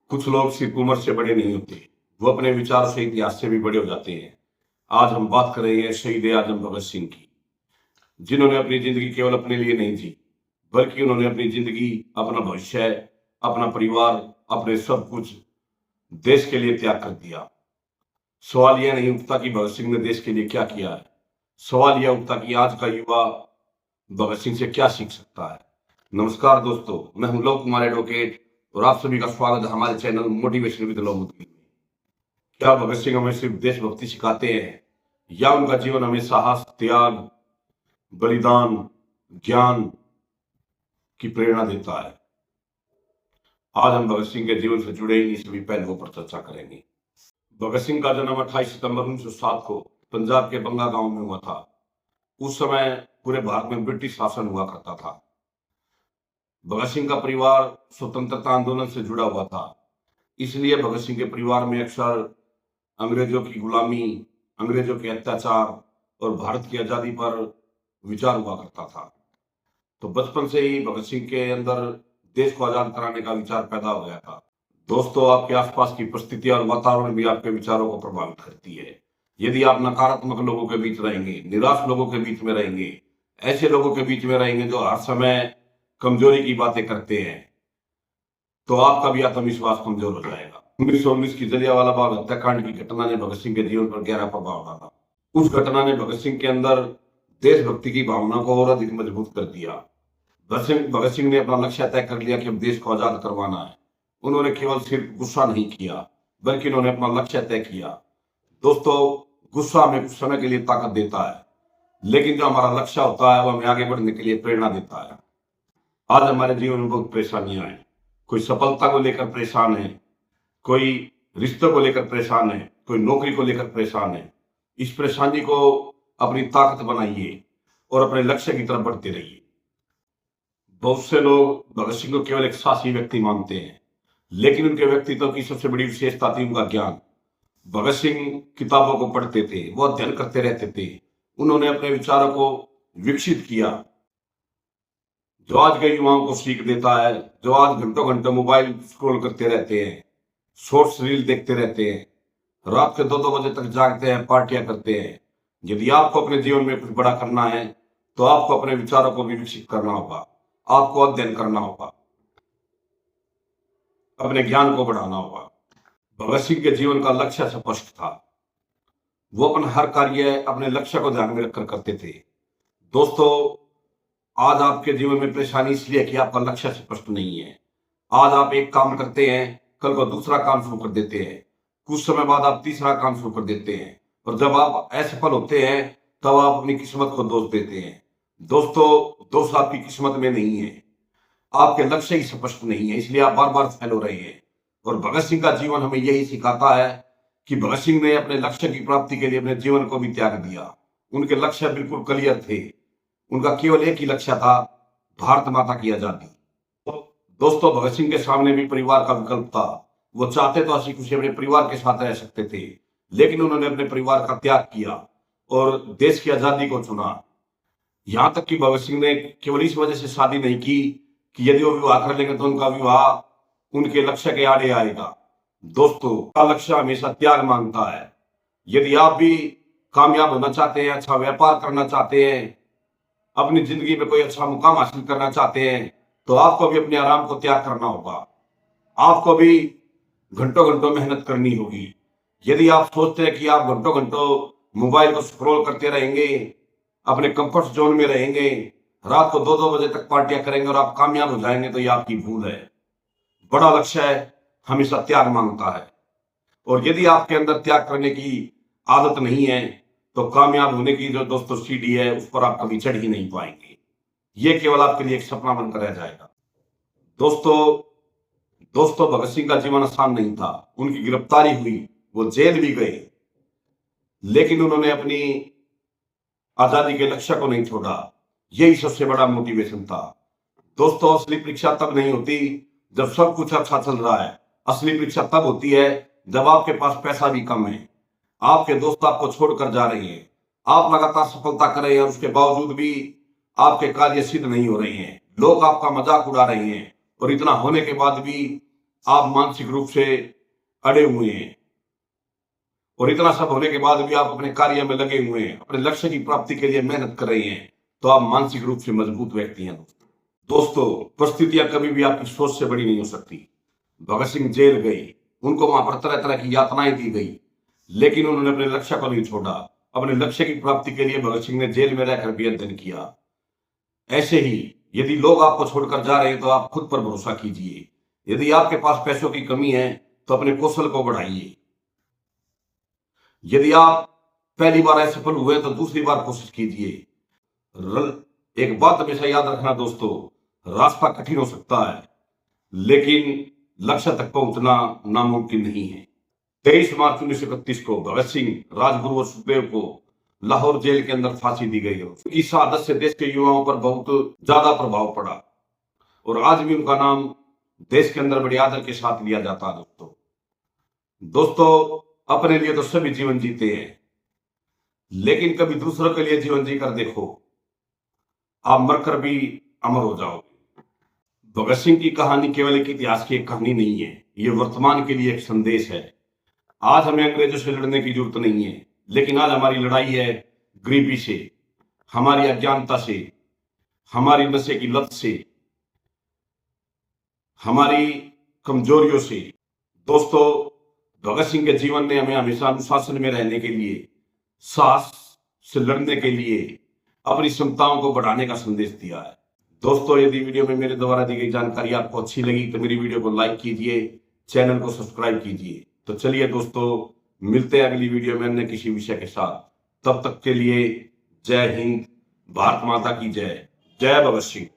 कुछ लोग सिर्फ उम्र से बड़े नहीं होते, वो अपने विचार से इतिहास से भी बड़े हो जाते हैं। आज हम बात कर रहे हैं शहीद आजम भगत सिंह की, जिन्होंने अपनी जिंदगी केवल अपने लिए नहीं जी, बल्कि उन्होंने अपनी जिंदगी, अपना भविष्य, अपना परिवार, अपने सब कुछ देश के लिए त्याग कर दिया। सवाल यह नहीं उठता कि भगत सिंह ने देश के लिए क्या किया है, सवाल यह उठता कि आज का युवा भगत सिंह से क्या सीख सकता है। नमस्कार दोस्तों, मैं हूं लव कुमार एडवोकेट और आप सभी का स्वागत है हमारे चैनल मोटिवेशन विद लव में। क्या भगत सिंह हमें सिर्फ देशभक्ति सिखाते हैं या उनका जीवन हमें साहस, त्याग, बलिदान, ज्ञान की प्रेरणा देता है? आज हम भगत सिंह के जीवन से जुड़े इन सभी पहलुओं पर चर्चा करेंगे। भगत सिंह का जन्म 28 सितंबर 1907 को पंजाब के बंगा गांव में हुआ था। उस समय पूरे भारत में ब्रिटिश शासन हुआ करता था। भगत सिंह का परिवार स्वतंत्रता आंदोलन से जुड़ा हुआ था, इसलिए भगत सिंह के परिवार में अक्सर अंग्रेजों की गुलामी, अंग्रेजों के अत्याचार और भारत की आजादी पर विचार हुआ करता था। तो बचपन से ही भगत सिंह के अंदर देश को आजाद कराने का विचार पैदा हो गया था। दोस्तों, आपके आसपास की परिस्थिति और वातावरण भी आपके विचारों को प्रभावित करती है। यदि आप नकारात्मक लोगों के बीच रहेंगे, निराश लोगों के बीच में रहेंगे, ऐसे लोगों के बीच में रहेंगे जो हर समय कमजोरी की बातें करते हैं, तो आपका भी आत्मविश्वास कमजोर हो जाएगा। 1919 की जलियांवाला बाग हत्याकांड की घटना ने भगत सिंह के जीवन पर गहरा प्रभाव डाला। उस घटना ने भगत सिंह के अंदर देशभक्ति की भावना को और अधिक मजबूत कर दिया। भगत सिंह ने अपना लक्ष्य तय कर लिया कि अब देश को आजाद करवाना है। उन्होंने केवल सिर्फ गुस्सा नहीं किया, बल्कि उन्होंने अपना लक्ष्य तय किया। दोस्तों, गुस्सा हमें कुछ समय के लिए ताकत देता है, लेकिन जो हमारा लक्ष्य होता है वो हमें आगे बढ़ने के लिए प्रेरणा देता है। आज हमारे जीवन में बहुत परेशानियां हैं। कोई सफलता को लेकर परेशान है, कोई रिश्तों को लेकर परेशान है, कोई नौकरी को लेकर परेशान है। इस परेशानी को अपनी ताकत बनाइए और अपने लक्ष्य की तरफ बढ़ते रहिए। बहुत से लोग भगत सिंह को केवल एक साहसी व्यक्ति मानते हैं, लेकिन उनके व्यक्तित्व की सबसे बड़ी विशेषता थी उनका ज्ञान। भगत सिंह किताबों को पढ़ते थे, वो अध्ययन करते रहते थे। उन्होंने अपने विचारों को विकसित किया, जो आज के युवाओं को सीख देता है, जो आज घंटों घंटों मोबाइल स्क्रॉल करते रहते हैं, शॉर्ट्स रील देखते रहते हैं, रात के 2-2 बजे तक जागते हैं, पार्टियां करते हैं। यदि आपको अपने जीवन में कुछ बड़ा करना है, तो आपको अपने विचारों को भी विकसित करना होगा, आपको अध्ययन करना होगा, अपने ज्ञान को बढ़ाना होगा। भगत सिंह के जीवन का लक्ष्य स्पष्ट था। वो अपना हर कार्य अपने लक्ष्य को ध्यान में रखकर करते थे। दोस्तों, आज आपके जीवन में परेशानी इसलिए है कि आपका लक्ष्य स्पष्ट नहीं है। आज आप एक काम करते हैं, कल को दूसरा काम शुरू कर देते हैं, कुछ समय बाद आप तीसरा काम शुरू कर देते हैं, और जब आप असफल होते हैं तब आप अपनी किस्मत को दोष देते हैं। दोस्तों, दोष आपकी किस्मत में नहीं है, आपके लक्ष्य ही स्पष्ट नहीं है, इसलिए आप बार बार फेल हो रहे हैं। और भगत सिंह का जीवन हमें यही सिखाता है कि भगत सिंह ने अपने लक्ष्य की प्राप्ति के लिए अपने जीवन को भी त्याग दिया। उनके लक्ष्य बिल्कुल क्लियर थे। उनका केवल एक ही लक्ष्य था, भारत माता की आजादी। दोस्तों, भगत सिंह के सामने भी परिवार का विकल्प था। वो चाहते तो हंसी खुशी अपने परिवार के साथ रह सकते थे, लेकिन उन्होंने अपने परिवार का त्याग किया और देश की आजादी को चुना। यहां तक कि भगत सिंह ने केवल इस वजह से शादी नहीं की कि यदि वो विवाह कर लेंगे तो उनका विवाह उनके लक्ष्य के आड़े आएगा। दोस्तों, का लक्ष्य हमेशा त्याग मांगता है। यदि आप भी कामयाब होना चाहते हैं, अच्छा व्यापार करना चाहते हैं, अपनी जिंदगी में कोई अच्छा मुकाम हासिल करना चाहते हैं, तो आपको भी अपने आराम को त्याग करना होगा। आपको भी घंटों घंटों मेहनत करनी होगी। यदि आप सोचते हैं कि आप घंटों घंटों मोबाइल को स्क्रॉल करते रहेंगे, अपने कंफर्ट जोन में रहेंगे, रात को 2-2 बजे तक पार्टियां करेंगे और आप कामयाब हो जाएंगे, तो ये आपकी भूल है। बड़ा लक्ष्य हमेशा त्याग मांगता है, और यदि आपके अंदर त्याग करने की आदत नहीं है, तो कामयाब होने की जो दोस्तों सीढ़ी है उस पर आप कभी चढ़ ही नहीं पाएंगे। ये केवल आपके लिए एक सपना बनकर रह जाएगा। दोस्तों दोस्तों भगत सिंह का जीवन आसान नहीं था। उनकी गिरफ्तारी हुई, वो जेल भी गए, लेकिन उन्होंने अपनी आजादी के लक्ष्य को नहीं छोड़ा। यही सबसे बड़ा मोटिवेशन था। दोस्तों, असली परीक्षा तब नहीं होती जब सब कुछ अच्छा चल रहा है। असली परीक्षा तब होती है जब आपके पास पैसा भी कम है, आपके दोस्त आपको छोड़कर जा रहे हैं, आप लगातार सफलता कर रहे हैं और उसके बावजूद भी आपके कार्य सिद्ध नहीं हो रहे हैं, लोग आपका मजाक उड़ा रहे हैं, और इतना होने के बाद भी आप मानसिक रूप से अड़े हुए हैं और इतना सब होने के बाद भी आप अपने कार्य में लगे हुए हैं, अपने लक्ष्य की प्राप्ति के लिए मेहनत कर रहे हैं, तो आप मानसिक रूप से मजबूत व्यक्ति हैं। दोस्तों, परिस्थितियां कभी भी आपकी सोच से बड़ी नहीं हो सकती। भगत सिंह जेल गए, उनको वहां पर तरह तरह की यातनाएं दी गई, लेकिन उन्होंने अपने लक्ष्य को नहीं छोड़ा। अपने लक्ष्य की प्राप्ति के लिए भगत सिंह ने जेल में रहकर भी अध्ययन किया। ऐसे ही यदि लोग आपको छोड़कर जा रहे हैं तो आप खुद पर भरोसा कीजिए। यदि आपके पास पैसों की कमी है तो अपने कौशल को बढ़ाइए। यदि आप पहली बार असफल हुए तो दूसरी बार कोशिश कीजिए। एक बात हमेशा याद रखना दोस्तों, रास्ता कठिन हो सकता है लेकिन लक्ष्य तक पहुंचना नामुमकिन नहीं है। 23 मार्च 1931 को भगत सिंह, राजगुरु और सुखदेव को लाहौर जेल के अंदर फांसी दी गई है। उनकी शहादत से देश के युवाओं पर बहुत ज्यादा प्रभाव पड़ा और आज भी उनका नाम देश के अंदर बड़े आदर के साथ लिया जाता है। दोस्तों, अपने लिए तो सभी जीवन जीते हैं, लेकिन कभी दूसरों के लिए जीवन जीकर देखो, आप मरकर भी अमर हो जाओगे। भगत सिंह की कहानी केवल एक इतिहास की एक कहानी नहीं है, ये वर्तमान के लिए एक संदेश है। आज हमें अंग्रेजों से लड़ने की जरूरत नहीं है, लेकिन आज हमारी लड़ाई है गरीबी से, हमारी अज्ञानता से, हमारी नशे की लत से, हमारी कमजोरियों से। दोस्तों, भगत सिंह के जीवन ने हमें हमेशा अनुशासन में रहने के लिए, साहस से लड़ने के लिए, अपनी क्षमताओं को बढ़ाने का संदेश दिया है। दोस्तों, यदि वीडियो में मेरे द्वारा दी गई जानकारी आपको अच्छी लगी तो मेरी वीडियो को लाइक कीजिए, चैनल को सब्सक्राइब कीजिए। तो चलिए दोस्तों, मिलते हैं अगली वीडियो में अन्य किसी विषय के साथ। तब तक के लिए जय हिंद, भारत माता की जय। जय भगत सिंह।